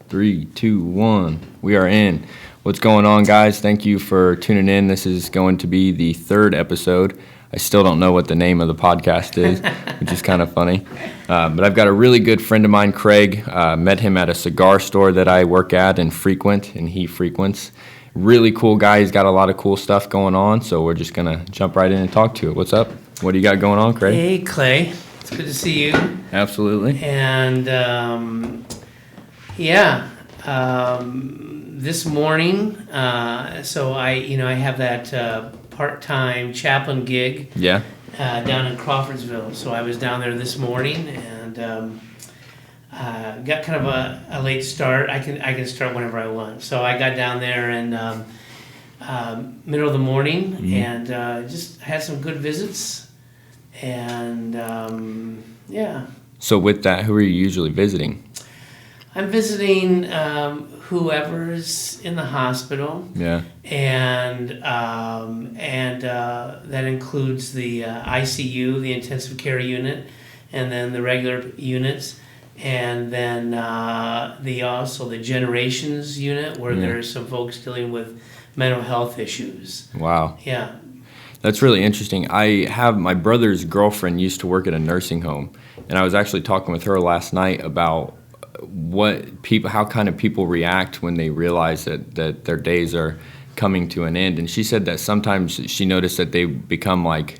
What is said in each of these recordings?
3, 2, 1. We are in. What's going on, guys? Thank you for tuning in. This is going to be the third episode. I still don't know what the name of the podcast is, which is kind of funny. But I've got a really good friend of mine, Craig. Met him at a cigar store that I work at and frequent, and he frequents. Really cool guy. He's got a lot of cool stuff going on, so we're just going to jump right in and talk to it. What's up? What do you got going on, Craig? Hey, Clay. It's good to see you. Absolutely. And, this morning, so I have that part-time chaplain gig down in Crawfordsville. So I was down there this morning and got kind of a late start. I can start whenever I want. So I got down there in middle of the morning and just had some good visits. And So with that, who are you usually visiting? I'm visiting whoever's in the hospital. Yeah. And that includes the ICU, the intensive care unit, and then the regular units, and then the generations unit where there's some folks dealing with mental health issues. Wow. Yeah. That's really interesting. My brother's girlfriend used to work at a nursing home, and I was actually talking with her last night about how kind of people react when they realize that their days are coming to an end. And she said that sometimes she noticed that they become like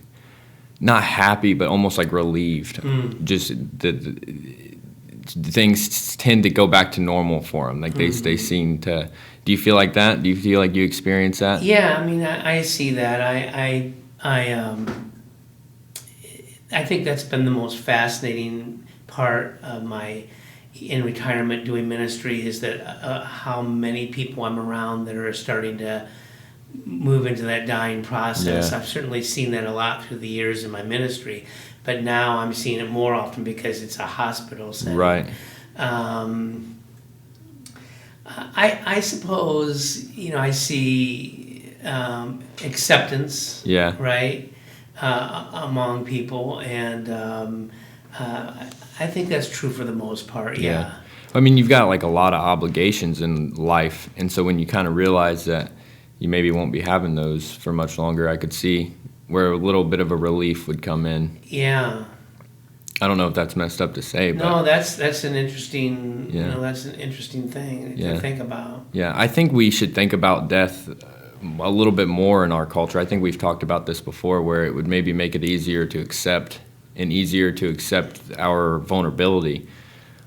not happy, but almost like relieved. Just things tend to go back to normal for them. Like they seem to. Do you feel like that? Do you feel like you experience that? Yeah, I mean, I see that. I think that's been the most fascinating part of my in retirement doing ministry is that how many people I'm around that are starting to move into that dying process. I've certainly seen that a lot through the years in my ministry, but now I'm seeing it more often because it's a hospital setting. Right. I suppose, I see acceptance, right, among people, and I think that's true for the most part, yeah. I mean, you've got like a lot of obligations in life, and so when you kind of realize that you maybe won't be having those for much longer, I could see where a little bit of a relief would come in. Yeah. I don't know if that's messed up to say, but no, that's an interesting, that's an interesting thing to think about. Yeah, I think we should think about death a little bit more in our culture. I think we've talked about this before, where it would maybe make it easier to accept our vulnerability.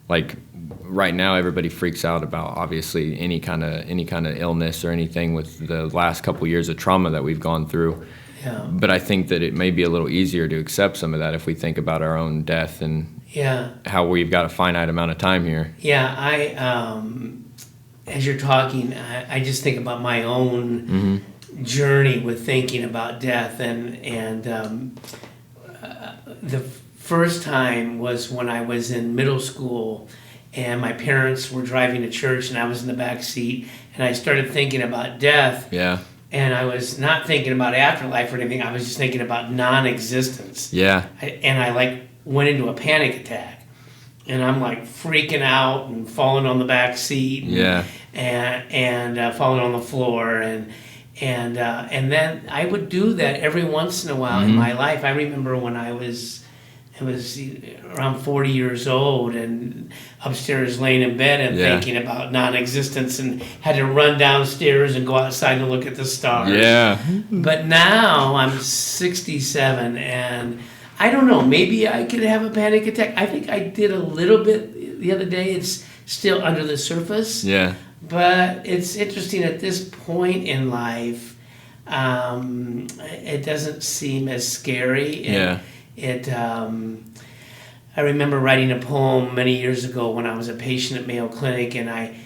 Like right now, everybody freaks out about obviously any kind of illness or anything with the last couple years of trauma that we've gone through. Yeah. But I think that it may be a little easier to accept some of that if we think about our own death and how we've got a finite amount of time here. Yeah, as you're talking, I just think about my own journey with thinking about death, and the first time was when I was in middle school, and my parents were driving to church, and I was in the back seat, and I started thinking about death. Yeah. And I was not thinking about afterlife or anything. I was just thinking about non-existence. Yeah. And I went into a panic attack, and I'm freaking out and falling on the back seat. And falling on the floor and then I would do that every once in a while in my life. I remember when I was around 40 years old and upstairs laying in bed and thinking about non-existence and had to run downstairs and go outside and look at the stars. Yeah. But now I'm 67 and I don't know, maybe I could have a panic attack. I think I did a little bit the other day. It's still under the surface. Yeah. But it's interesting at this point in life, it doesn't seem as scary. I remember writing a poem many years ago when I was a patient at Mayo Clinic, and I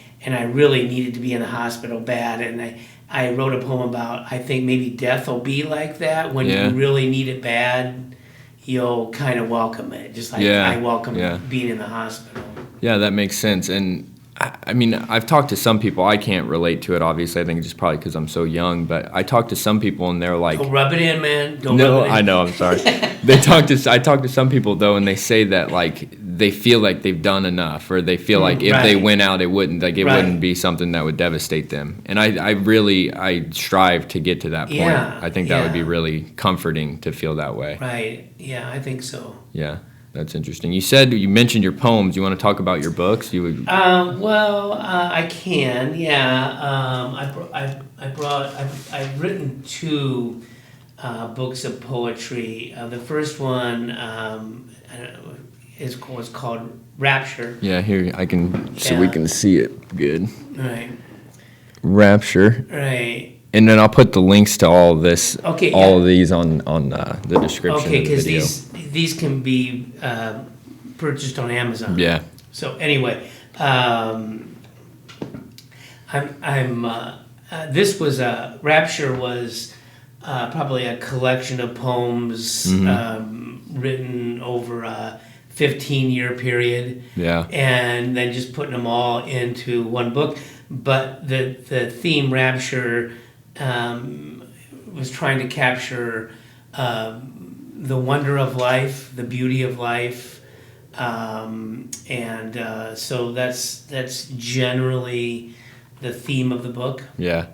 really needed to be in the hospital bad, and I wrote a poem about, I think maybe death will be like that. When you really need it bad, you'll kind of welcome it, just like I welcome being in the hospital. Yeah, that makes sense. And I mean, I've talked to some people. I can't relate to it, obviously. I think it's just probably because I'm so young. But I talked to some people, and they're like, "Don't rub it in, man. Don't no, rub it in." I know. I'm sorry. I talked to some people though, and they say that like they feel like they've done enough, or they feel like if they went out, it wouldn't be something that would devastate them. And I strive to get to that point. Yeah, I think that would be really comforting to feel that way. Right. Yeah, I think so. Yeah. That's interesting. You mentioned your poems. You want to talk about your books? I can. Yeah. I've written 2 books of poetry. The first one was called Rapture. Yeah, here I can, so we can see it good. Right. Rapture. Right. And then I'll put the links to all of this, Okay, all of these on the description Okay, of the video. because these can be purchased on Amazon. Yeah. So anyway, this was Rapture was probably a collection of poems written over a 15-year period. Yeah. And then just putting them all into one book. But the theme Rapture was trying to capture the wonder of life, the beauty of life, so that's generally the theme of the book. Yeah.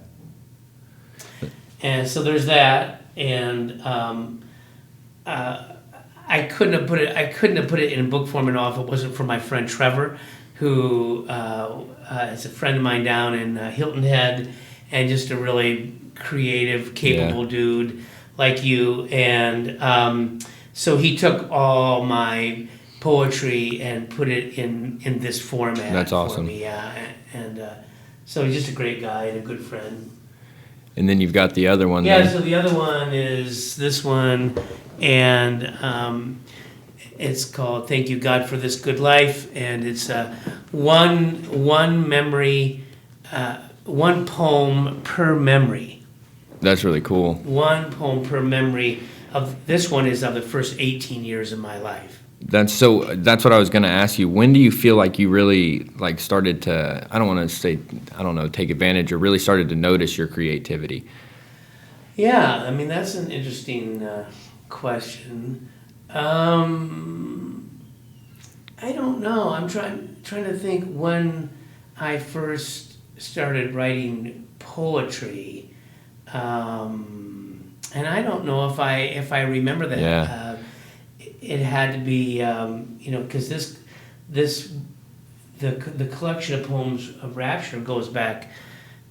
And so there's that, and I couldn't have put it in book form at all if it wasn't for my friend Trevor, who is a friend of mine down in Hilton Head, and just a really creative, capable dude like you. And so he took all my poetry and put it in this format. That's awesome. For me, yeah. And so he's just a great guy and a good friend. And then you've got the other one. Yeah, there. so the other one is this one, and it's called "Thank You God for This Good Life," and it's one memory, one poem per memory. That's really cool. One poem per memory of this one is of the first 18 years of my life. That's what I was going to ask you. When do you feel like you really started to, I don't want to say, take advantage, or really started to notice your creativity? Yeah, I mean, that's an interesting question. I don't know. I'm trying to think when I first started writing poetry, and I don't know if I remember that. Yeah. It had to be, because the collection of poems of Rapture goes back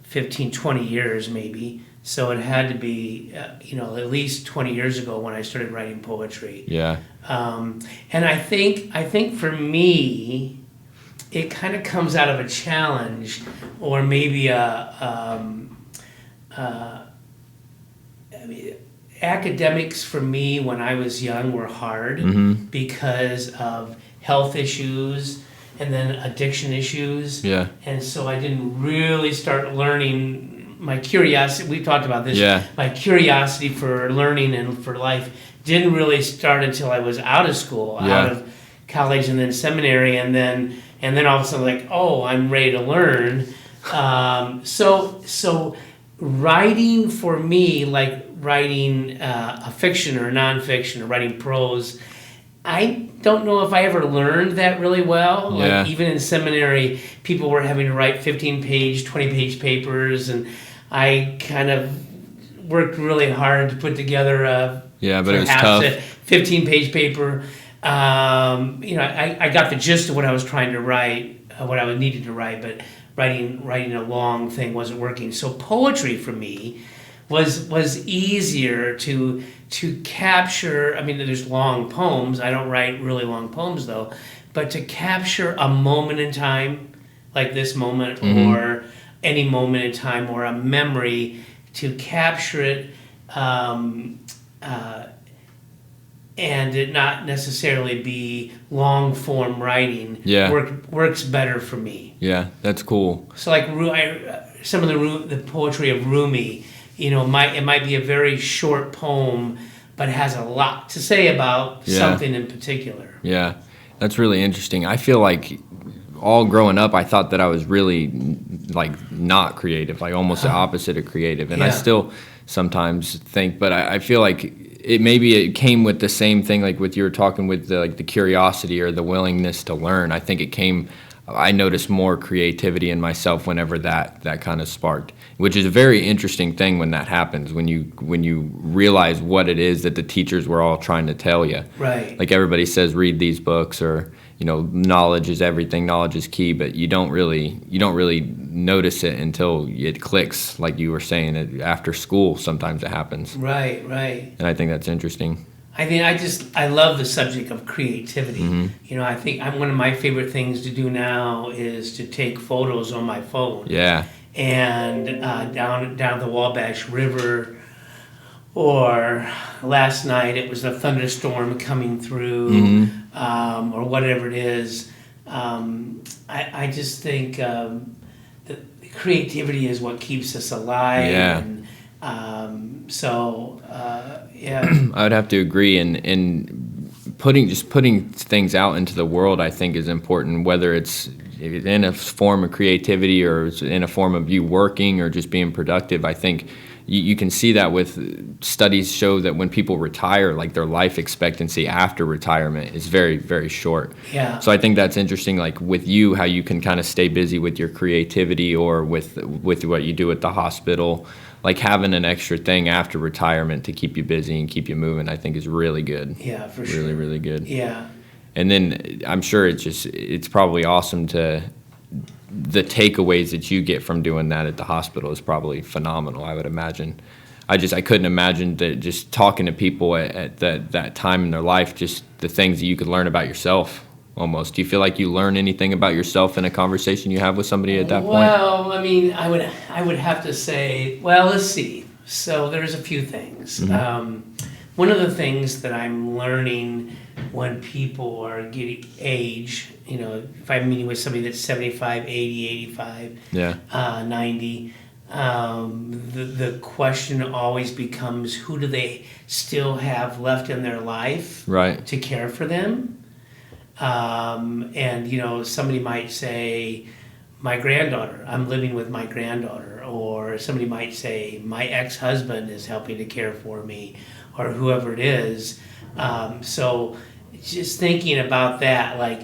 15, 20 years maybe. So it had to be, at least 20 years ago when I started writing poetry. Yeah. And I think for me, it kind of comes out of a challenge, or maybe academics for me when I was young were hard because of health issues and then addiction issues. Yeah. And so I didn't really start learning. My curiosity, we talked about this, my curiosity for learning and for life didn't really start until I was out of school, out of college and then seminary, and then all of a sudden like, oh, I'm ready to learn. So writing for me, like writing a fiction or a nonfiction or writing prose, I don't know if I ever learned that really well. Yeah. Like even in seminary, people were having to write 15-page, 20-page papers, and I kind of worked really hard to put together but it was tough. a 15-page paper. I got the gist of what I was trying to write, what I needed to write, but writing a long thing wasn't working. So poetry for me was easier to capture. I mean, there's long poems. I don't write really long poems though, but to capture a moment in time, like this moment, or any moment in time, or a memory, to capture it, and it not necessarily be long form writing. Works better for me. Yeah, that's cool. So like some of the poetry of Rumi, it might be a very short poem, but it has a lot to say about something in particular. Yeah, that's really interesting. I feel like all growing up, I thought that I was really like not creative, like almost the opposite of creative. And I still sometimes think, but I feel like it came with the same thing, like with you were talking with the curiosity or the willingness to learn. I think I noticed more creativity in myself whenever that kind of sparked, which is a very interesting thing when that happens, when you realize what it is that the teachers were all trying to tell you. Right. Like everybody says, read these books, or knowledge is everything, knowledge is key, but you don't really notice it until it clicks, like you were saying. After school, sometimes it happens. Right. And I think that's interesting. I mean, I love the subject of creativity. Mm-hmm. I think one of my favorite things to do now is to take photos on my phone. Yeah. And down the Wabash River, or last night it was a thunderstorm coming through, or whatever it is. I just think that creativity is what keeps us alive. Yeah. And, yeah. I would have to agree, and putting things out into the world, I think, is important, whether it's in a form of creativity or it's in a form of you working or just being productive. I think you can see that with studies show that when people retire, like their life expectancy after retirement is very, very short. Yeah. So I think that's interesting, like with you, how you can kind of stay busy with your creativity or with what you do at the hospital. Like having an extra thing after retirement to keep you busy and keep you moving, I think is really good. Yeah, for sure. Really, really good. Yeah. And then I'm sure it's probably awesome the takeaways that you get from doing that at the hospital is probably phenomenal, I would imagine. I couldn't imagine that just talking to people at that time in their life, just the things that you could learn about yourself. Almost. Do you feel like you learn anything about yourself in a conversation you have with somebody at that point? Well, I mean, I would have to say, well, let's see. So there's a few things. One of the things that I'm learning when people are getting age, if I'm meeting with somebody that's 75, 80, 85, 90, the question always becomes, who do they still have left in their life to care for them? And somebody might say, my granddaughter, I'm living with my granddaughter, or somebody might say, my ex-husband is helping to care for me, or whoever it is. So just thinking about that, like,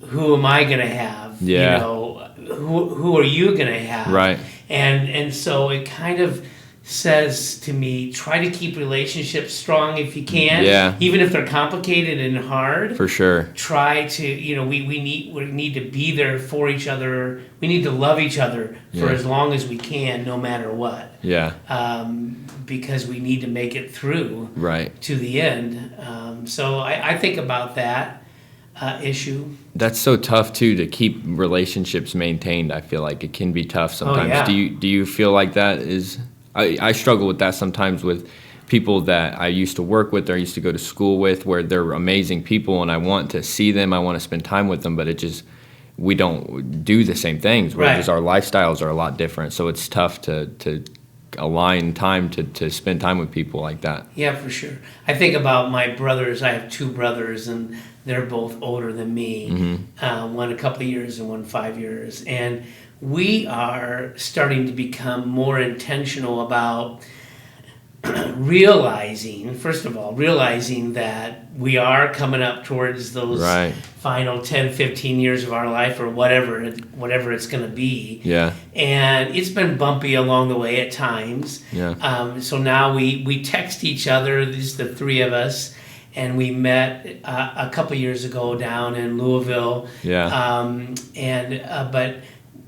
who am I going to have? Yeah. Who are you going to have? Right. And so it kind of says to me, try to keep relationships strong if you can. Yeah. Even if they're complicated and hard. For sure. Try to, we need to be there for each other. We need to love each other for as long as we can, no matter what. Yeah. Because we need to make it through to the end. So I think about that issue. That's so tough too, to keep relationships maintained. I feel like it can be tough sometimes. Oh, yeah. Do you feel like that is? I struggle with that sometimes with people that I used to work with or I used to go to school with, where they're amazing people and I want to see them, I want to spend time with them, but we don't do the same things. Whereas our lifestyles are a lot different, so it's tough to align time to spend time with people like that. Yeah, for sure. I think about my brothers. I have two brothers, and they're both older than me. One a couple of years and one 5 years. And we are starting to become more intentional about realizing that we are coming up towards those final 10, 15 years of our life, or whatever it's going to be. Yeah. And it's been bumpy along the way at times. Yeah. So now we text each other, these the three of us, and we met a couple years ago down in Louisville. Yeah. But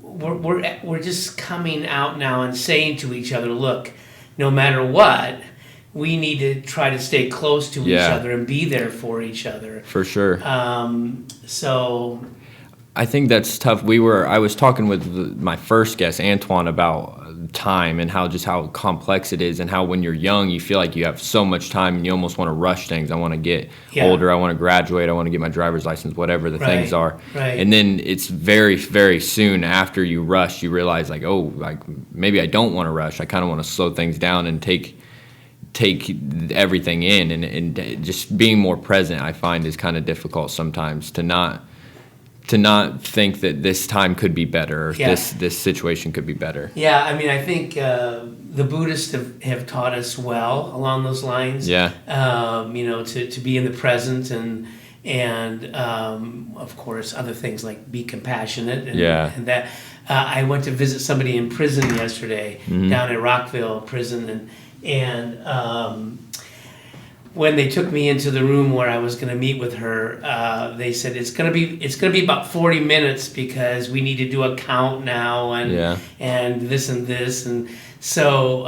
we're just coming out now and saying to each other, look, no matter what, we need to try to stay close to each other and be there for each other. For sure. So I think that's tough. I was talking with my first guest, Antoine, about time and how complex it is, and how when you're young, you feel like you have so much time and you almost want to rush things. I want to get older. I want to graduate. I want to get my driver's license, whatever the things are. Right. And then it's very, very soon after you rush, you realize maybe I don't want to rush. I kind of want to slow things down and take everything in, and just being more present, I find, is kind of difficult sometimes, to to not think that this time could be better, or Yeah. this situation could be better. Yeah, I mean, I think the Buddhists have taught us well along those lines. Yeah. To be in the present and of course other things like be compassionate and that. I went to visit somebody in prison yesterday down at Rockville prison and when they took me into the room where I was going to meet with her, they said it's going to be about 40 minutes because we need to do a count now and this and so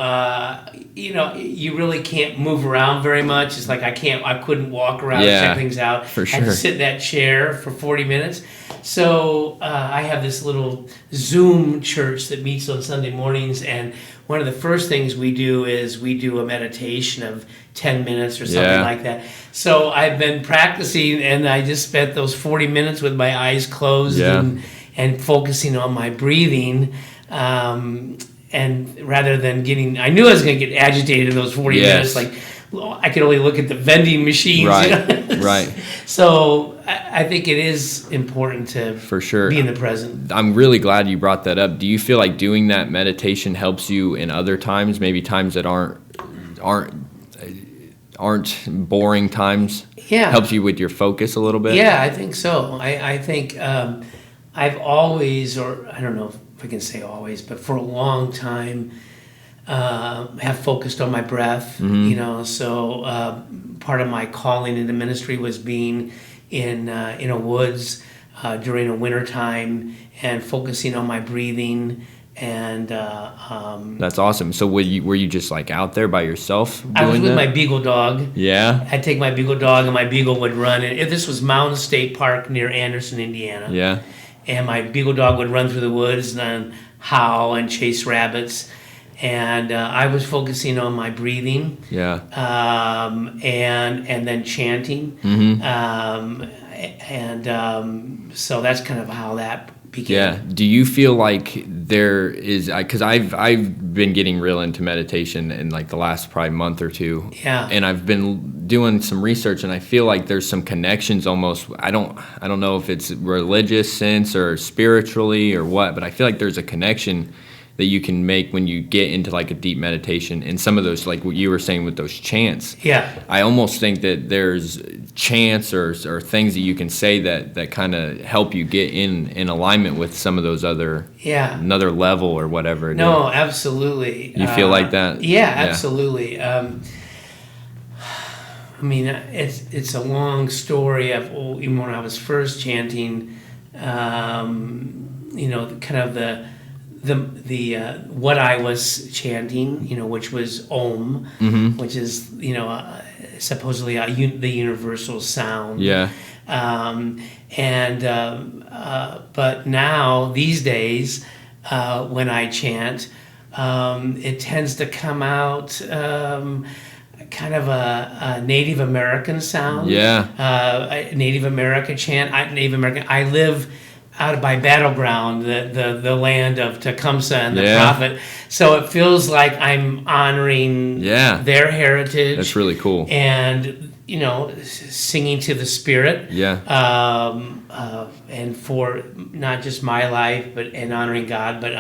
you really can't move around very much. It's like I couldn't walk around and check things out. For sure. I had to sit in that chair for 40 minutes. So I have this little Zoom church that meets on Sunday mornings, and one of the first things we do is we do a meditation of 10 minutes or something like that. So I've been practicing, and I just spent those 40 minutes with my eyes closed and focusing on my breathing. And rather than I knew I was going to get agitated in those 40 minutes. Like, I could only look at the vending machines. Right, right. So I think it is important to for sure be in the present. I'm really glad you brought that up. Do you feel like doing that meditation helps you in other times, maybe times that aren't boring times? Yeah. Helps you with your focus a little bit? Yeah, I think so. I think I've always, or I don't know if I can say always, but for a long time have focused on my breath. So part of my calling into ministry was being in a woods during a winter time and focusing on my breathing. And that's awesome. So were you just like out there by yourself doing I was with that? my beagle dog. Yeah. I'd take my beagle dog and my beagle would run. And this was Mountain State Park near Anderson, Indiana. Yeah. And my beagle dog would run through the woods and howl and chase rabbits. And I was focusing on my breathing. Yeah. And then chanting. So that's kind of how that began. Yeah. Do you feel like there is, because I've been getting real into meditation in like the last probably month or two. Yeah. And I've been doing some research, and I feel like there's some connections almost. I don't know if it's religious sense or spiritually or what, but I feel like there's a connection that you can make when you get into like a deep meditation. And some of those, like what you were saying with those chants. Yeah. I almost think that there's chants or things that you can say that kind of help you get in alignment with some of those other, another level or whatever. No, absolutely. You feel like that? Yeah, absolutely. I mean, it's a long story of even when I was first chanting, kind of the what I was chanting, which was Om, which is supposedly the universal sound. Yeah. But now these days, when I chant, it tends to come out kind of a Native American sound. Yeah. A Native American chant. I live out by Battleground, the land of Tecumseh and the prophet. So it feels like I'm honoring their heritage. That's really cool. And, singing to the spirit. Yeah. And for not just my life, and honoring God, but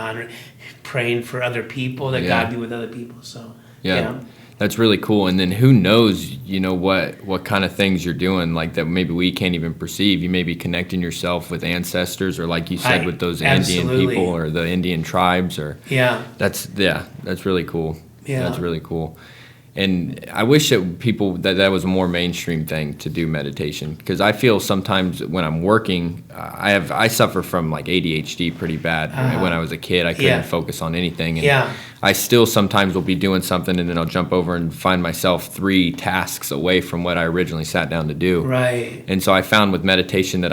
praying for other people, that God be with other people. So, yeah. That's really cool. And then who knows, what kind of things you're doing like that maybe we can't even perceive. You may be connecting yourself with ancestors, or like you said, with those Indian people or the Indian tribes, or that's really cool. Yeah. That's really cool. And I wish that people that was a more mainstream thing to do meditation, because I feel sometimes when I'm working, I suffer from like ADHD pretty bad. When I was a kid, I couldn't focus on anything. And I still sometimes will be doing something, and then I'll jump over and find myself 3 tasks away from what I originally sat down to do. Right. And so I found with meditation that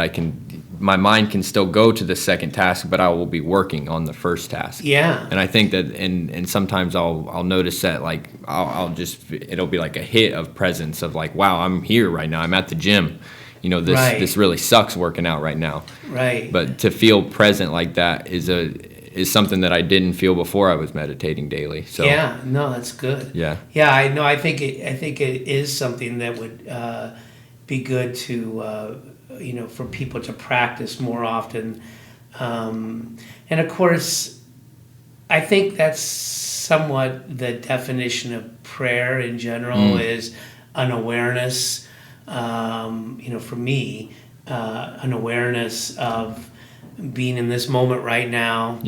my mind can still go to the second task, but I will be working on the first task. Yeah. And I think that, and sometimes I'll notice that, like, it'll be like a hit of presence of like, wow, I'm here right now. I'm at the gym. This really sucks working out right now. Right. But to feel present like that is something that I didn't feel before I was meditating daily. So yeah, no, that's good. Yeah. Yeah, I know. I think it is something that would be good to for people to practice more often. And of course, I think that's somewhat the definition of prayer in general is an awareness, for me, an awareness of being in this moment right now,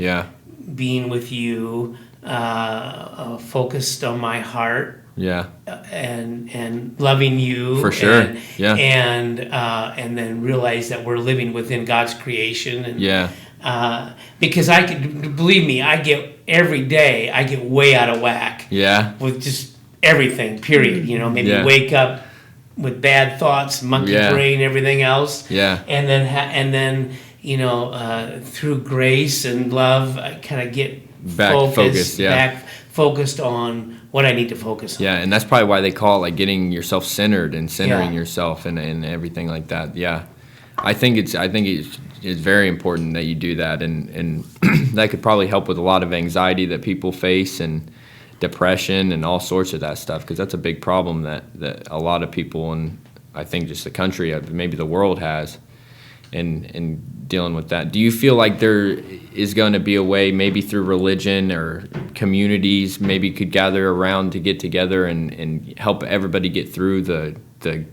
being with you, focused on my heart, and loving you, for sure, and then realize that we're living within God's creation, and because believe me, every day I get way out of whack, with just everything, period. Maybe wake up with bad thoughts, monkey brain, everything else, and then through grace and love, I kind of get back focused on what I need to focus on. Yeah, and that's probably why they call it like getting yourself centered and centering yourself and everything like that. Yeah, I think it's very important that you do that, and that could probably help with a lot of anxiety that people face and depression and all sorts of that stuff, because that's a big problem that a lot of people, and I think just the country, maybe the world has, in dealing with that. Do you feel like there is going to be a way, maybe through religion or communities, maybe could gather around to get together and help everybody get through the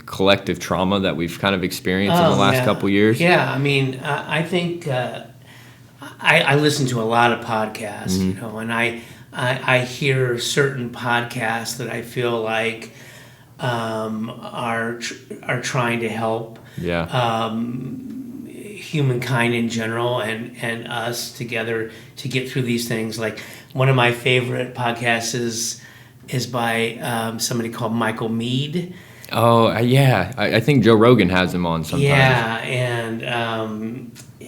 collective trauma that we've kind of experienced in the last couple years? Yeah, I mean, I think I listen to a lot of podcasts, and I hear certain podcasts that I feel like are trying to help humankind in general and us together to get through these things. Like one of my favorite podcasts is by somebody called Michael Meade. Oh yeah, I think Joe Rogan has him on sometimes. Yeah,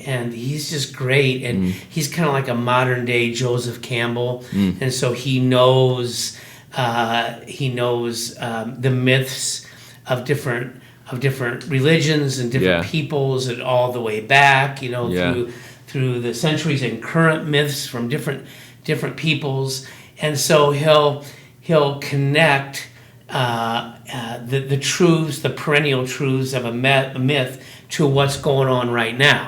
and he's just great, and he's kind of like a modern day Joseph Campbell, and so he knows the myths of different religions and different peoples, and all the way back, through the centuries, and current myths from different peoples, and so he'll connect the truths, the perennial truths of a myth to what's going on right now,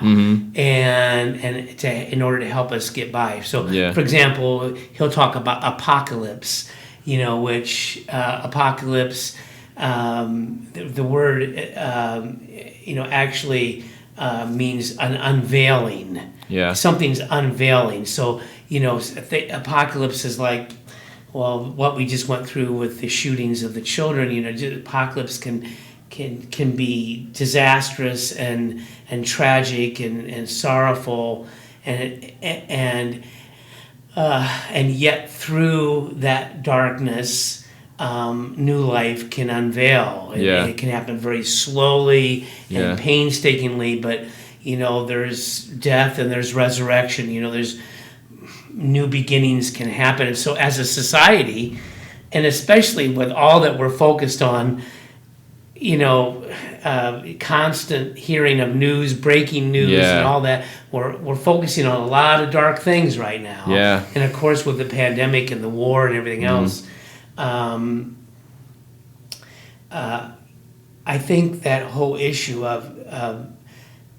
and in order to help us get by. So, for example, he'll talk about apocalypse, which apocalypse, the word, actually means an unveiling. Yeah, something's unveiling. So, apocalypse is like, well, what we just went through with the shootings of the children. Apocalypse can be disastrous and tragic and sorrowful, and yet through that darkness, new life can unveil. It can happen very slowly and painstakingly, but there's death and there's resurrection. There's new beginnings can happen. And so as a society, and especially with all that we're focused on, constant hearing of news, breaking news, and all that, we're focusing on a lot of dark things right now. Yeah. And of course, with the pandemic and the war and everything else, I think that whole issue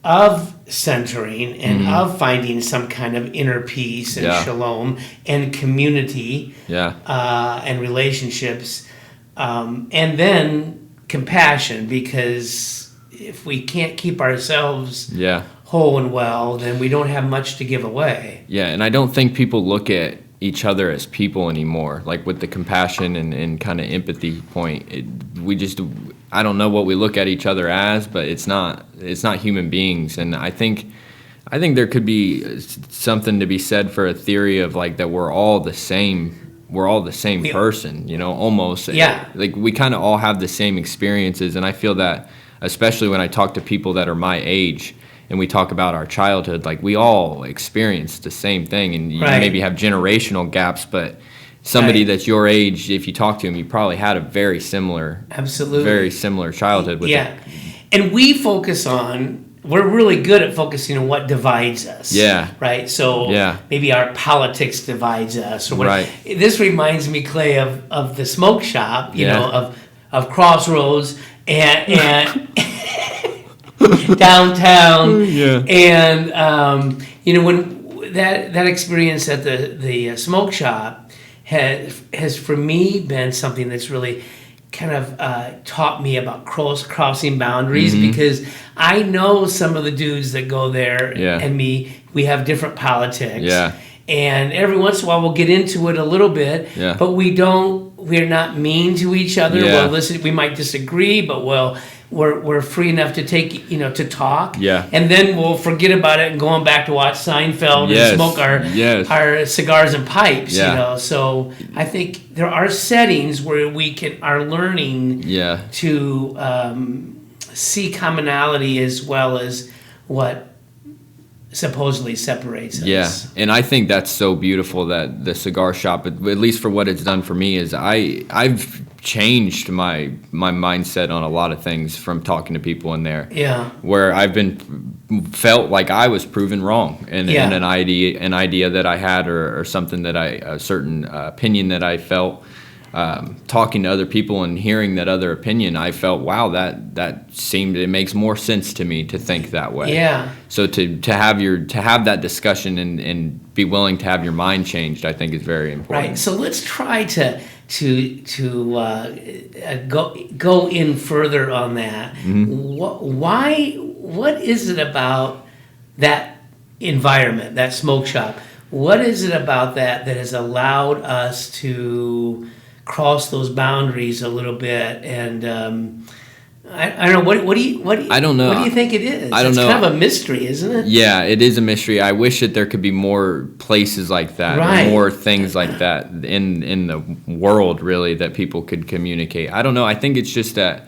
of centering and of finding some kind of inner peace and shalom and community, and relationships, and then compassion, because if we can't keep ourselves whole and well, then we don't have much to give away. Yeah, and I don't think people look at each other as people anymore, like with the compassion and kind of empathy point. I don't know what we look at each other as, but it's not human beings. And I think there could be something to be said for a theory of like that we're all the same person, almost. Yeah. Like we kind of all have the same experiences, and I feel that especially when I talk to people that are my age and we talk about our childhood, like we all experience the same thing, and you maybe have generational gaps, but somebody that's your age, if you talk to him, you probably had a very similar childhood with it. And we're really good at focusing on what divides us. Yeah. Right? So maybe our politics divides us. Or what. Right. This reminds me, Clay, of the smoke shop, of Crossroads, and downtown. Yeah. And when that experience at the smoke shop has for me been something that's really kind of taught me about crossing boundaries, because I know some of the dudes that go there and we have different politics. Yeah. And every once in a while we'll get into it a little bit, but we're not mean to each other. Yeah. Well, listen, we might disagree, but we're free enough to take, to talk. Yeah. And then we'll forget about it and go on back to watch Seinfeld and smoke our cigars and pipes, So I think there are settings where we are learning to see commonality as well as what supposedly separates us. Yeah, and I think that's so beautiful that the cigar shop, at least for what it's done for me, is I've changed my mindset on a lot of things from talking to people in there. Yeah. Where I've felt like I was proven wrong in an idea that I had or something that a certain opinion that I felt. Talking to other people and hearing that other opinion, I felt, wow, that seemed, it makes more sense to me to think that way. Yeah. So to have that discussion and be willing to have your mind changed, I think is very important. Right. So let's try to go in further on that. What is it about that environment, that smoke shop? What is it about that has allowed us to cross those boundaries a little bit? And I don't know. What do you I don't know. What do you think it is? I don't know. It's kind of a mystery, isn't it? Yeah, it is a mystery. I wish that there could be more places like that, or more things like that in the world, really, that people could communicate. I don't know. I think it's just that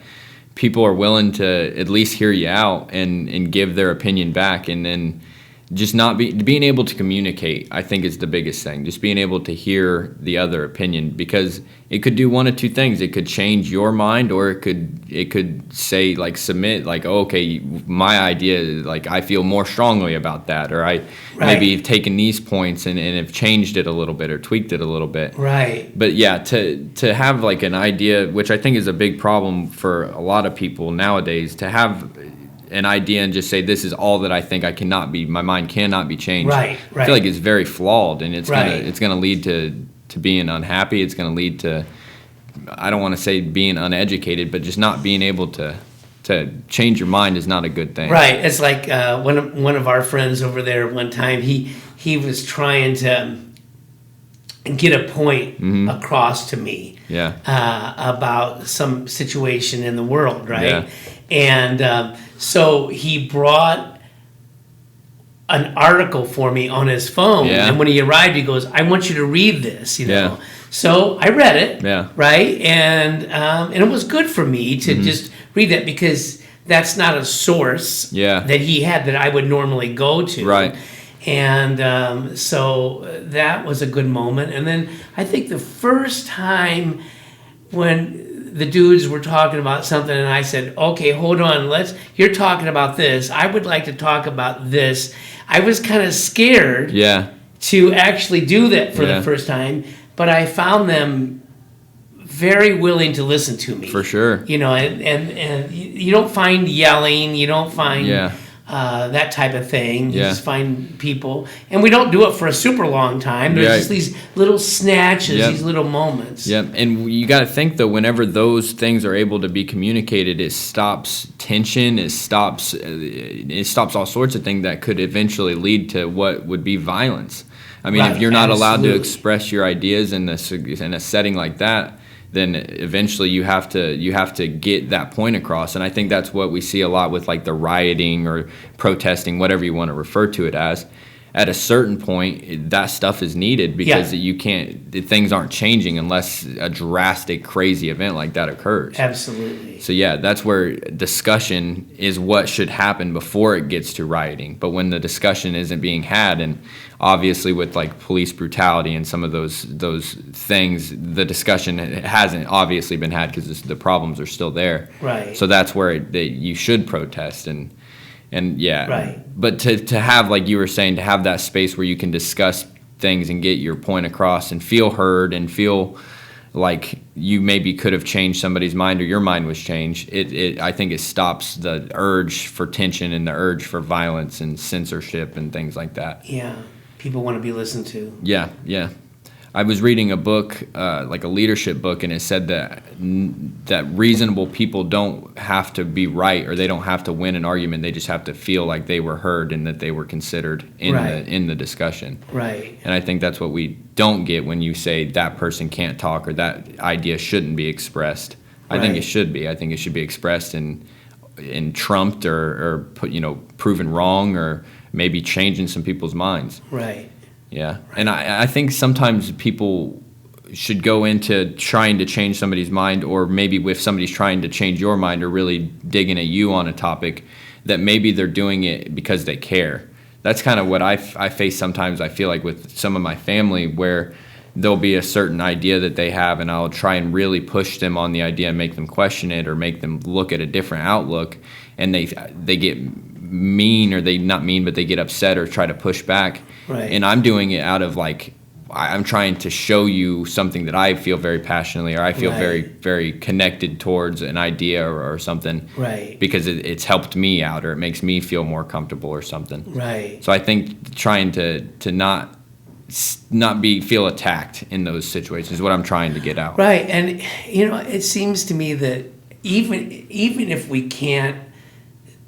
people are willing to at least hear you out and give their opinion back, and then just being able to communicate, I think, is the biggest thing. Just being able to hear the other opinion, because it could do one of two things. It could change your mind, or it could say, like, submit, like, oh, okay, my idea, like, I feel more strongly about that, or I maybe have taken these points and have changed it a little bit or tweaked it a little bit. Right. But yeah, to have like an idea, which I think is a big problem for a lot of people nowadays, to have an idea and just say, this is all that I think, my mind cannot be changed. Right. I feel like it's very flawed, and it's gonna lead to being unhappy. It's gonna lead to, I don't want to say being uneducated, but just not being able to change your mind is not a good thing. Right. It's like one of our friends over there one time, he was trying to get a point across to me about some situation in the world, right? And so he brought an article for me on his phone, and when he arrived, he goes, "I want you to read this," So I read it, right, and it was good for me to just read that, because that's not a source that he had that I would normally go to, right. And so that was a good moment. And then I think the first time when the dudes were talking about something and I said, okay, hold on, you're talking about this, I would like to talk about this. I was kind of scared to actually do that for the first time, but I found them very willing to listen to me. For sure. And you don't find yelling, you don't find that type of thing. You just find people, and we don't do it for a super long time. There's just these little snatches, these little moments. And you got to think, though, whenever those things are able to be communicated, it stops tension. It stops all sorts of things that could eventually lead to what would be violence. I mean, if you're not allowed to express your ideas in a setting like that, then eventually you have to get that point across. And I think that's what we see a lot with, like, the rioting or protesting, whatever you want to refer to it as. At a certain point, that stuff is needed, because things aren't changing unless a drastic, crazy event like that occurs. Absolutely. So that's where discussion is what should happen before it gets to rioting. But when the discussion isn't being had, and obviously with, like, police brutality and some of those things, the discussion hasn't obviously been had, because the problems are still there. Right. So that's where you should protest and Right. But to have, like you were saying, to have that space where you can discuss things and get your point across and feel heard and feel like you maybe could have changed somebody's mind or your mind was changed. I think it stops the urge for tension and the urge for violence and censorship and things like that. Yeah, people want to be listened to. Yeah. I was reading a book, like a leadership book, and it said that reasonable people don't have to be right, or they don't have to win an argument. They just have to feel like they were heard and that they were considered in the discussion. Right. And I think that's what we don't get when you say that person can't talk or that idea shouldn't be expressed. I think it should be. I think it should be expressed and trumped or put, proven wrong, or maybe changing some people's minds. Right. Yeah, and I think sometimes people should go into trying to change somebody's mind, or maybe if somebody's trying to change your mind or really digging at you on a topic, that maybe they're doing it because they care. That's kind of what I face sometimes, I feel like, with some of my family, where there'll be a certain idea that they have, and I'll try and really push them on the idea and make them question it or make them look at a different outlook, and they get mean, or they not mean, but they get upset or try to push back. Right. And I'm doing it out of like, I'm trying to show you something that I feel very passionately, or I feel very, very connected towards an idea or something. Right. Because it's helped me out, or it makes me feel more comfortable or something. Right. So I think trying to not feel attacked in those situations is what I'm trying to get out. Right. And it seems to me that even if we can't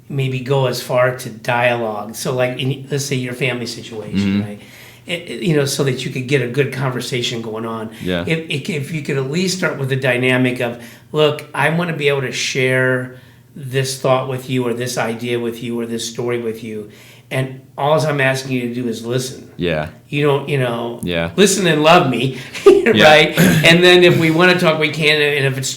maybe go as far to dialogue, so like let's say your family situation, right? So that you could get a good conversation going on. Yeah. If you could at least start with the dynamic of, look, I want to be able to share this thought with you, or this idea with you, or this story with you, and all I'm asking you to do is listen. Yeah. Listen and love me, right? And then if we want to talk, we can. And if it's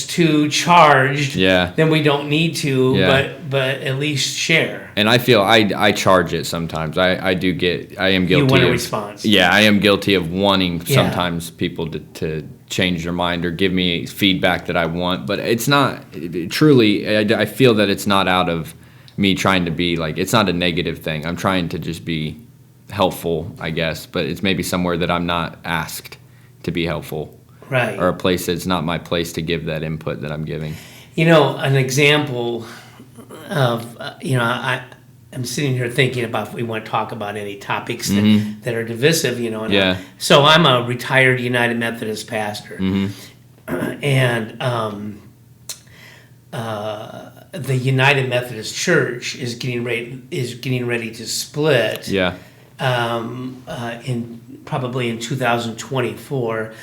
too charged, then we don't need to. But at least share. And I feel I charge it sometimes. I am guilty. You want a response. Yeah, I am guilty of wanting sometimes people to change their mind or give me feedback that I want. But it's not truly. I feel that it's not out of me trying to be like, it's not a negative thing. I'm trying to just be helpful, I guess. But it's maybe somewhere that I'm not asked to be helpful. Right. Or a place that's not my place to give that input that I'm giving. An example of, I'm sitting here thinking about if we want to talk about any topics that are divisive, So I'm a retired United Methodist pastor. And the United Methodist Church is getting ready to split. Yeah. Probably in 2024,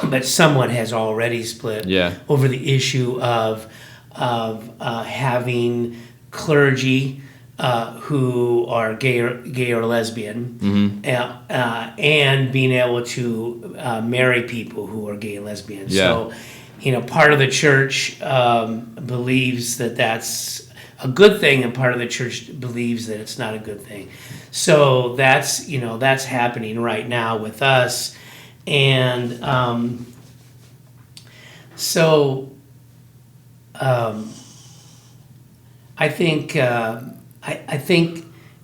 but someone has already split over the issue of having clergy who are gay or lesbian, and being able to marry people who are gay and lesbian. So, part of the church believes that that's a good thing, and part of the church believes that it's not a good thing. So that's happening right now with us, and I think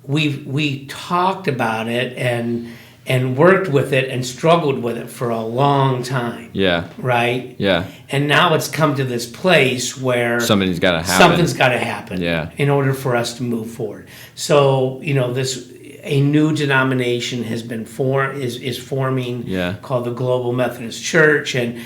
we talked about it and worked with it and struggled with it for a long time. Yeah. Right? Yeah. And now it's come to this place where something's got to happen. Something's got to happen. Yeah. In order for us to move forward. So, a new denomination has been is forming called the Global Methodist Church, and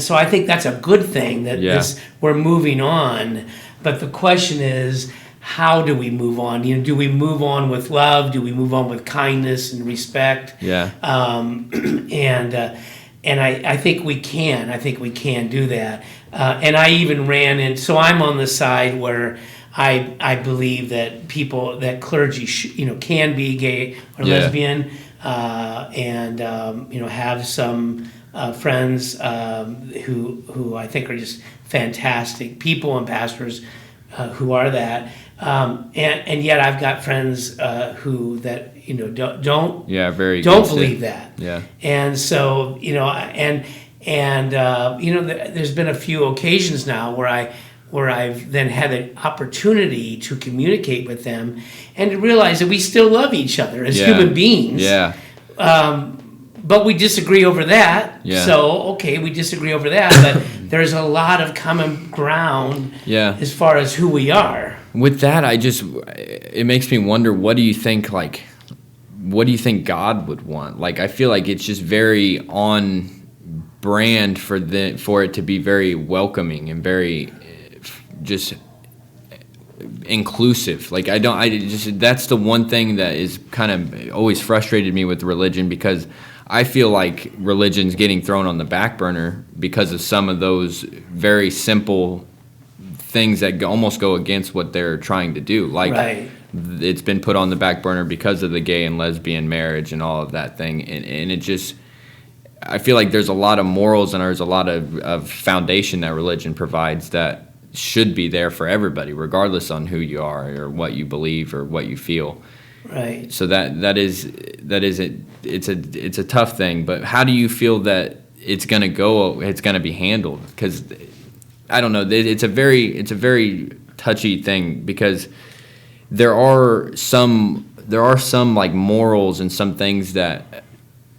so I think that's a good thing that we're moving on. But the question is, how do we move on? Do we move on with love? Do we move on with kindness and respect? Yeah. And I think we can. I think we can do that. And I even ran in. So I'm on the side where I believe that clergy can be gay or lesbian, and have some friends who I think are just fantastic people and pastors who are that. And yet I've got friends who that don't believe that. Yeah. And so there's been a few occasions now where I've then had an opportunity to communicate with them and to realize that we still love each other as human beings. Yeah. but we disagree over that. Yeah. So, okay, we disagree over that, but there's a lot of common ground as far as who we are. With that, it makes me wonder, what do you think God would want? Like, I feel like it's just very on brand for it to be very welcoming and very just inclusive. Like, that's the one thing that is kind of always frustrated me with religion, because I feel like religion's getting thrown on the back burner because of some of those very simple things that almost go against what they're trying to do. Like, it's been put on the back burner because of the gay and lesbian marriage and all of that thing. And it just, I feel like there's a lot of morals and there's a lot of foundation that religion provides that should be there for everybody, regardless on who you are or what you believe or what you feel. Right. So it's a tough thing. But how do you feel that it's going to be handled? Because I don't know. It's a very touchy thing, because there are some like morals and some things that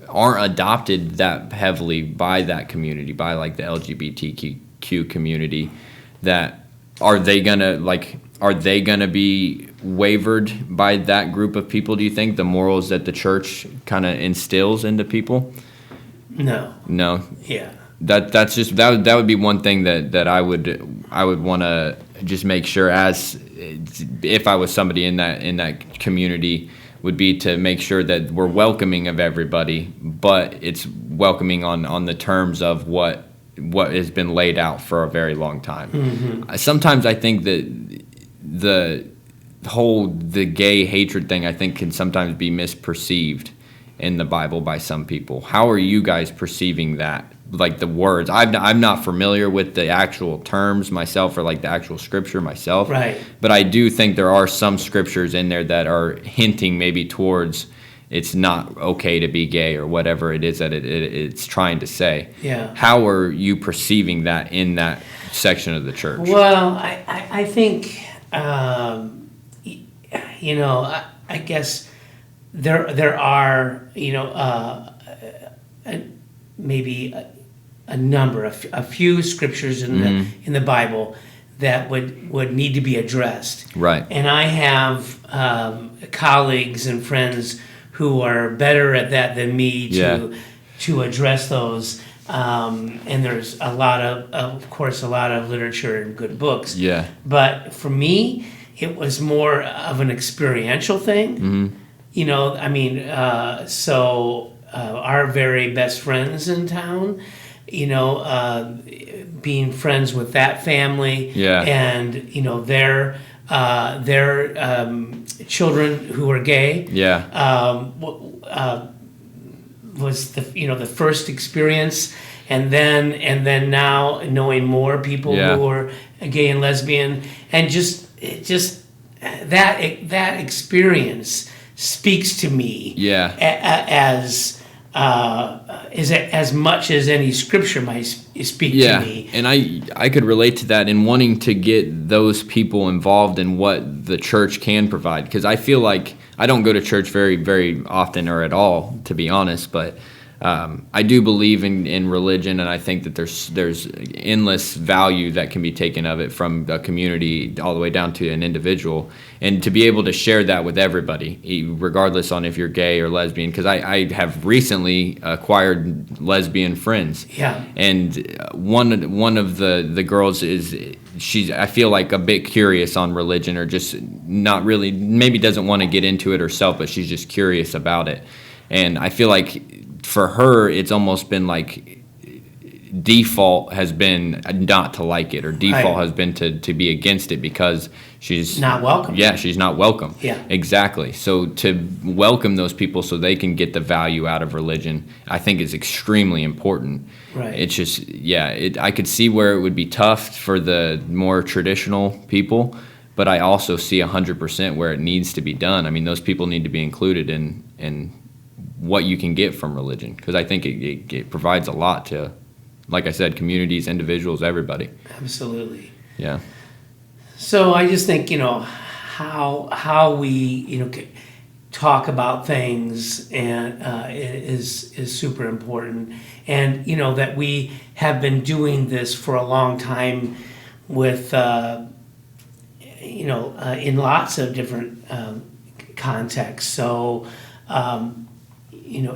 aren't adopted that heavily by that community, by like the LGBTQ community. That are they gonna be wavered by that group of people? Do you think, the morals that the church kind of instills into people? No. Yeah. That would be one thing that I would want to just make sure, as if I was somebody in that community, would be to make sure that we're welcoming of everybody, but it's welcoming on the terms of what has been laid out for a very long time. Mm-hmm. Sometimes I think that the gay hatred thing, I think, can sometimes be misperceived in the Bible by some people. How are you guys perceiving that? Like the words, I'm not familiar with the actual terms myself, or like the actual scripture myself. Right. But I do think there are some scriptures in there that are hinting maybe towards it's not okay to be gay, or whatever it is that it's trying to say. Yeah. How are you perceiving that in that section of the church? Well, I think, I guess there are, maybe a number, a few scriptures in the Bible that would need to be addressed. Right. And I have colleagues and friends who are better at that than me to address those. And there's of course, a lot of literature and good books. Yeah. But for me, it was more of an experiential thing. Mm-hmm. So our very best friends in town, being friends with that family, and their children who were gay, was the first experience, and then now knowing more people who are gay and lesbian, and just that experience speaks to me as much as any scripture might speak to me. And I could relate to that in wanting to get those people involved in what the church can provide, because I feel like I don't go to church very, very often or at all, to be honest, but I do believe in religion, and I think that there's endless value that can be taken of it, from a community all the way down to an individual, and to be able to share that with everybody, regardless on if you're gay or lesbian, because I have recently acquired lesbian friends. Yeah. And one of the girls she's, I feel like, a bit curious on religion, or just not really, maybe doesn't want to get into it herself, but she's just curious about it. And I feel like for her, it's almost been like default has been not to like it, or default has been to be against it, because she's not welcome. Yeah, she's not welcome. Yeah. Exactly. So to welcome those people so they can get the value out of religion, I think is extremely important. Right. It's just, I could see where it would be tough for the more traditional people, but I also see 100% where it needs to be done. I mean, those people need to be included in what you can get from religion, because I think it provides a lot to, like I said, communities, individuals, everybody. Absolutely. Yeah. So I just think, how we, talk about things and is super important. And that we have been doing this for a long time with in lots of different contexts. So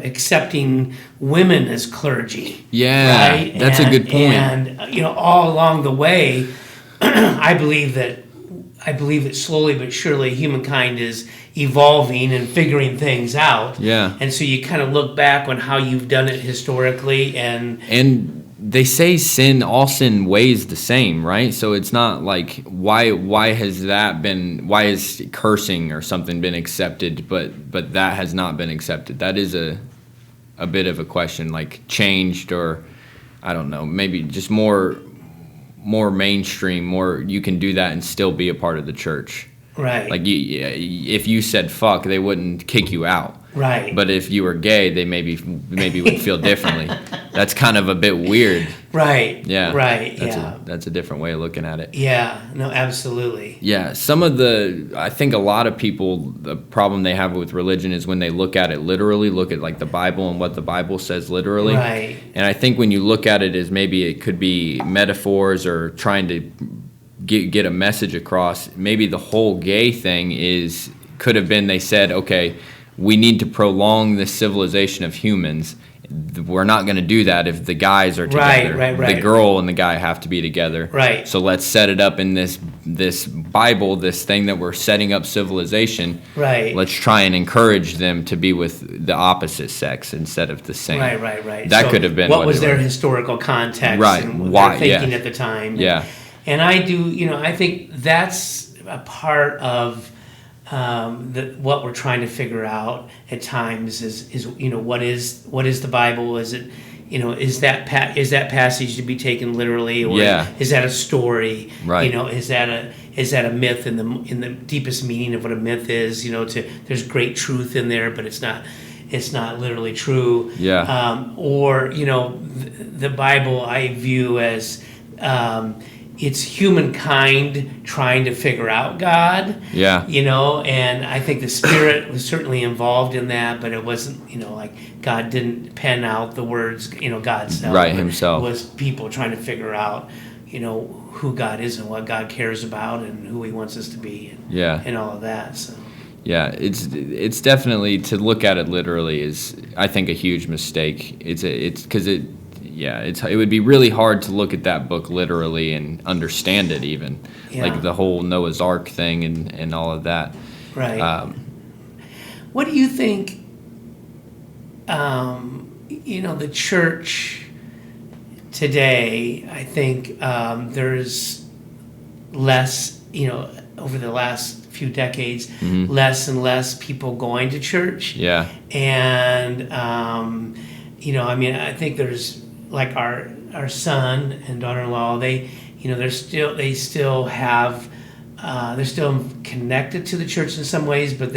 accepting women as clergy. Yeah, right? That's a good point. And all along the way, I believe that slowly but surely humankind is evolving and figuring things out. Yeah. And so you kind of look back on how you've done it historically, and they say all sin weighs the same, right? So it's not like why has cursing or something been accepted, but that has not been accepted. That is a bit of a question, like changed, or I don't know, maybe just more mainstream, more you can do that and still be a part of the church. Right. Like if you said fuck, they wouldn't kick you out. Right. But if you were gay, they maybe would feel differently. That's kind of a bit weird. Right. Yeah. Right. That's a different way of looking at it. Yeah. No, absolutely. Yeah. I think a lot of people, the problem they have with religion is when they look at it literally, look at like the Bible and what the Bible says literally. Right. And I think when you look at it as maybe it could be metaphors or trying to get a message across, maybe the whole gay thing could have been they said, okay, we need to prolong the civilization of humans. We're not going to do that if the guys are together. Right. The girl and the guy have to be together. Right. So let's set it up in this Bible, this thing that we're setting up civilization. Right. Let's try and encourage them to be with the opposite sex instead of the same. Right. That so could have been what was their historical context, right? And Why? Their thinking at the time. Yeah. And I do, I think that's a part of what we're trying to figure out at times is what is the Bible? Is it is that passage to be taken literally, or is that a story? Right. Is that a myth in the deepest meaning of what a myth is? There's great truth in there, but it's not literally true. Yeah. Or the Bible I view as it's humankind trying to figure out God. Yeah. And I think the Spirit was certainly involved in that, but it wasn't, like God didn't pen out the words, God self. Right, himself. It was people trying to figure out, who God is and what God cares about and who he wants us to be and all of that. So. Yeah, it's definitely, to look at it literally is, I think, a huge mistake. It would be really hard to look at that book literally and understand it even. Yeah. Like the whole Noah's Ark thing and all of that. Right. What do you think, the church today, I think there's less, over the last few decades, less and less people going to church. Yeah. And, I think there's, like our son and daughter-in-law, they're still connected to the church in some ways, but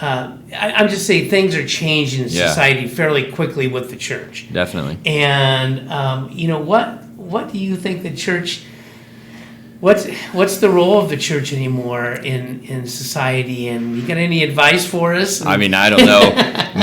I'm just saying things are changing in society fairly quickly with the church. Definitely. And what do you think the church? What's the role of the church anymore in society? And you got any advice for us? I mean, I don't know.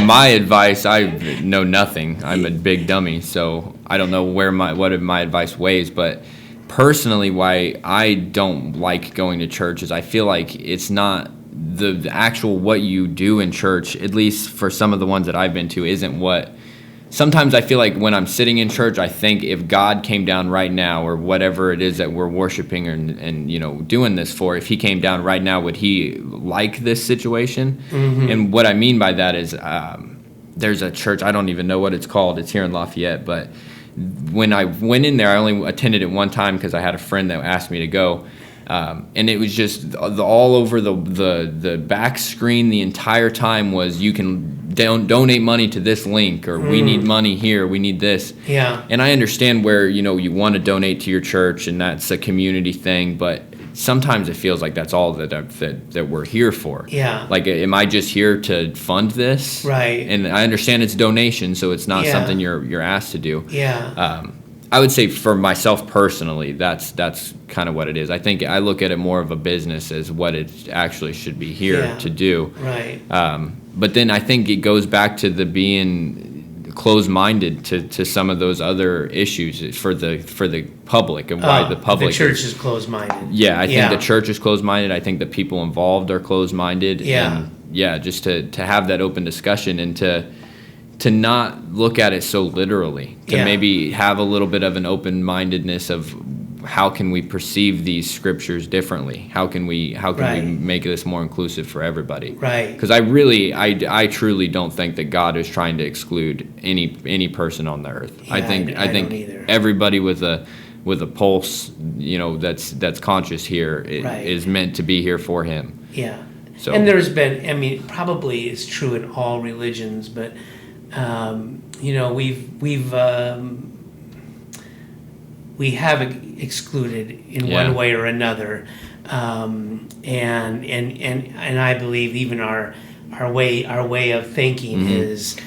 My advice, I know nothing. I'm a big dummy, so I don't know what my advice weighs. But personally, why I don't like going to church is I feel like it's not the actual what you do in church, at least for some of the ones that I've been to, isn't what. Sometimes I feel like when I'm sitting in church, I think if God came down right now, or whatever it is that we're worshiping and doing this for, if he came down right now, would he like this situation? Mm-hmm. And what I mean by that is there's a church, I don't even know what it's called. It's here in Lafayette. But when I went in there, I only attended it one time because I had a friend that asked me to go. And it was just all over the back screen the entire time was you can donate money to this link, or we need money here, we need this. Yeah. And I understand where you want to donate to your church and that's a community thing, but sometimes it feels like that's all that we're here for. Yeah. Like, am I just here to fund this? Right. And I understand it's donation, so it's not something you're asked to do. Yeah. I would say for myself personally, that's kind of what it is. I think I look at it more of a business as what it actually should be here to do. Right. But then I think it goes back to the being closed-minded to some of those other issues for the public, and why the public. The church is closed-minded. Yeah, I think the church is closed-minded. I think the people involved are closed-minded. Yeah. And just to have that open discussion, and to not look at it so literally, to maybe have a little bit of an open-mindedness of how can we perceive these scriptures differently? How can we make this more inclusive for everybody? Right. Because I truly don't think that God is trying to exclude any person on the earth. Yeah, I think don't either. everybody with a pulse, that's conscious here is meant to be here for Him. Yeah. So, and there's been, probably it's true in all religions, but we have excluded in one way or another, and I believe even our way of thinking is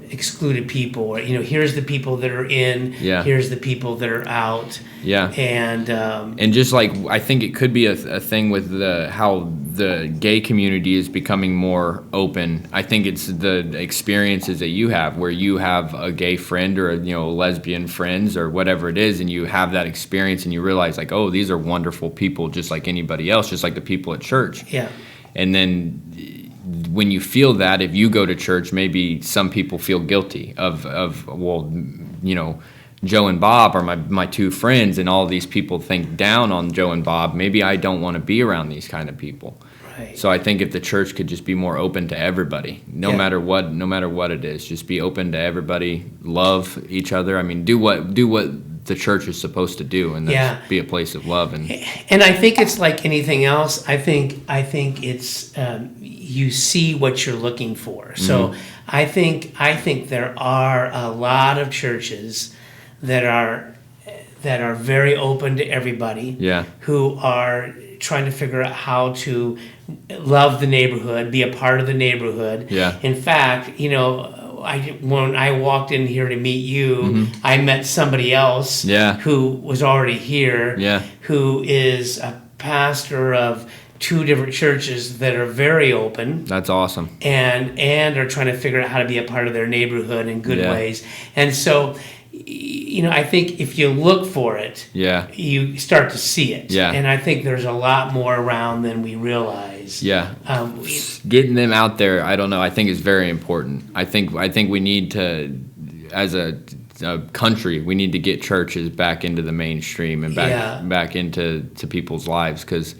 excluded people. Or, here's the people that are in. Yeah. Here's the people that are out. Yeah. And just like I think it could be a thing with how the gay community is becoming more open. I think it's the experiences that you have, where you have a gay friend or lesbian friends or whatever it is, and you have that experience and you realize like, oh, these are wonderful people just like anybody else, just like the people at church. Yeah. And then when you feel that, if you go to church, maybe some people feel guilty of Joe and Bob are my two friends, and all these people think down on Joe and Bob. Maybe I don't want to be around these kind of people. Right. So I think if the church could just be more open to everybody, no matter what it is, just be open to everybody, love each other. I mean, do what the church is supposed to do, and that's be a place of love. And I think it's like anything else. I think it's you see what you're looking for. So I think there are a lot of churches that are very open to everybody. Yeah. Who are trying to figure out how to love the neighborhood, be a part of the neighborhood. Yeah. In fact, when I walked in here to meet you, I met somebody else who was already here, who is a pastor of 2 different churches that are very open. That's awesome. And are trying to figure out how to be a part of their neighborhood in good ways. And so, I think if you look for it, you start to see it. Yeah. And I think there's a lot more around than we realize. Yeah. Getting them out there, I don't know, I think is very important. I think we need to, as a country, we need to get churches back into the mainstream and back into people's lives, because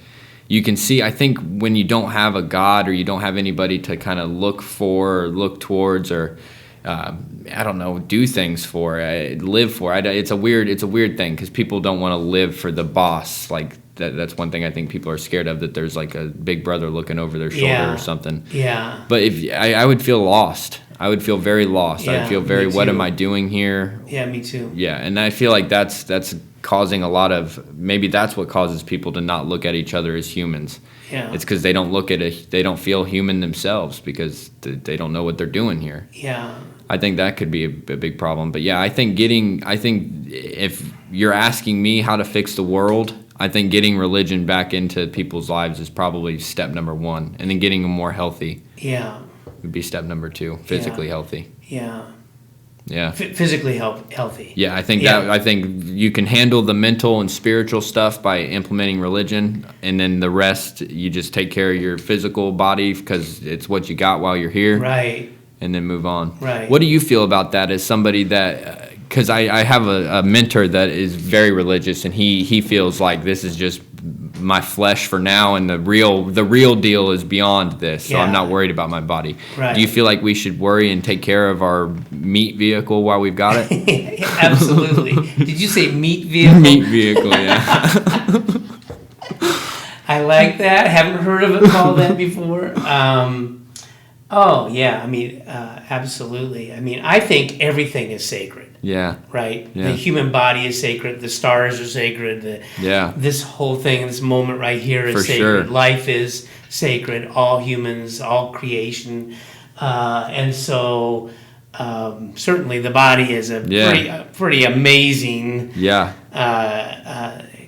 you can see, I think when you don't have a God, or you don't have anybody to kind of look for or look towards, or I don't know, do things for, live for. It's a weird thing, because people don't want to live for the boss. Like that's one thing I think people are scared of, that there's like a big brother looking over their shoulder or something. Yeah. But if I would feel lost. I would feel very lost. Yeah, I'd feel very, what am I doing here? Yeah, me too. Yeah, and I feel like that's causing a lot of, maybe that's what causes people to not look at each other as humans. Yeah. It's because they don't feel human themselves, because they don't know what they're doing here. Yeah. I think that could be a big problem. But yeah, I think if you're asking me how to fix the world, I think getting religion back into people's lives is probably step number 1, and then getting them more healthy. Yeah. Would be step number 2, physically healthy. Yeah. Yeah. Physically healthy. Yeah, I think I think you can handle the mental and spiritual stuff by implementing religion, and then the rest you just take care of your physical body, because it's what you got while you're here. Right. And then move on. Right. What do you feel about that as somebody that, because I have a mentor that is very religious, and he feels like this is just my flesh for now, and the real deal is beyond this, so I'm not worried about my body. Right. Do you feel like we should worry and take care of our meat vehicle while we've got it? Absolutely. Did you say meat vehicle? Meat vehicle, yeah. I like that. Haven't heard of it called that before. Oh, yeah. I mean, absolutely. I mean, I think everything is sacred. Yeah. Right? Yeah. The human body is sacred. The stars are sacred. This whole thing, this moment right here is sacred. Sure. Life is sacred. All humans, all creation. And so, certainly the body is a pretty amazing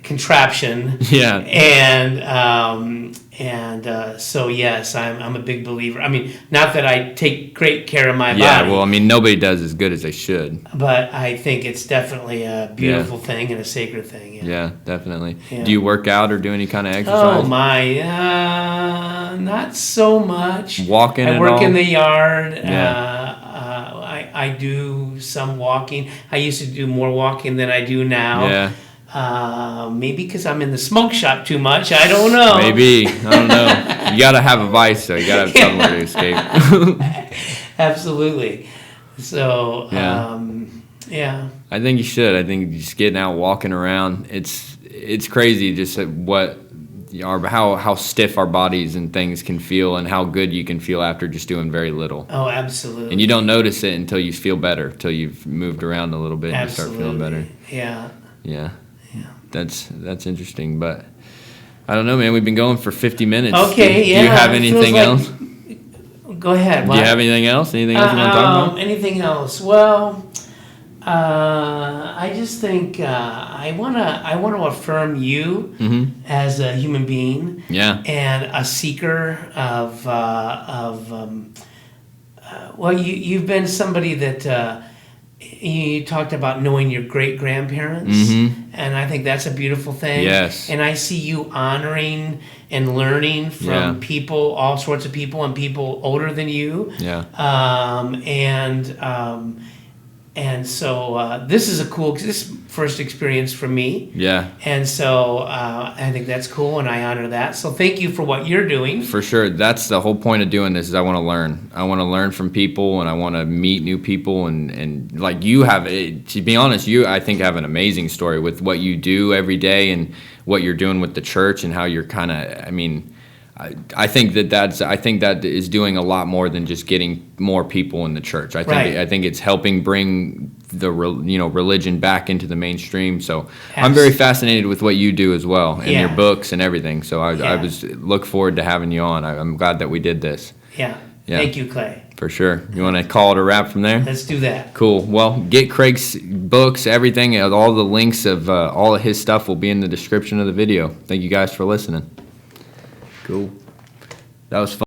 contraption. Yeah. So yes, I'm a big believer. I mean, not that I take great care of my Yeah, body. well, I mean, nobody does as good as they should. But I think it's definitely a beautiful thing and a sacred thing. Yeah, definitely. Yeah. Do you work out or do any kind of Oh exercise? my, not so much. Walking I at work all? in the yard. Yeah. I do some walking. I used to do more walking than I do now. Yeah. Maybe because I'm in the smoke shop too much. I don't know. Maybe. I don't know. You got to have a vice, though. You got to have somewhere to escape. Absolutely. So, yeah. I think you should. I think just getting out, walking around. It's crazy just how stiff our bodies and things can feel, and how good you can feel after just doing very little. Oh, absolutely. And you don't notice it until you feel better, until you've moved around a little bit and Absolutely. you start feeling better. Yeah. Yeah. That's interesting, but I don't know, man. We've been going for 50 minutes. Okay, Do you have anything else? Go ahead. Do you have anything else? Anything else you want to talk about? Anything else? Well, I just think I wanna affirm you as a human being. Yeah. And a seeker of well, you've been somebody that. You talked about knowing your great-grandparents, and I think that's a beautiful thing. Yes. And I see you honoring and learning from people, all sorts of people, and people older than you. Yeah. And so this is this first experience for me. Yeah. And so I think that's cool, and I honor that. So thank you for what you're doing. For sure. That's the whole point of doing this is I want to learn. I want to learn from people, and I want to meet new people. And like you have, to be honest, you, I think, have an amazing story with what you do every day and what you're doing with the church and how you're kind of, I mean, I think that is doing a lot more than just getting more people in the church. I think it's helping bring the religion back into the mainstream. So I'm very fascinated with what you do as well, and your books and everything. So I look forward to having you on. I'm glad that we did this. Yeah. Thank you, Clay. For sure. You want to call it a wrap from there? Let's do that. Cool. Well, get Craig's books, everything, all the links of all of his stuff will be in the description of the video. Thank you guys for listening. Cool. That was fun.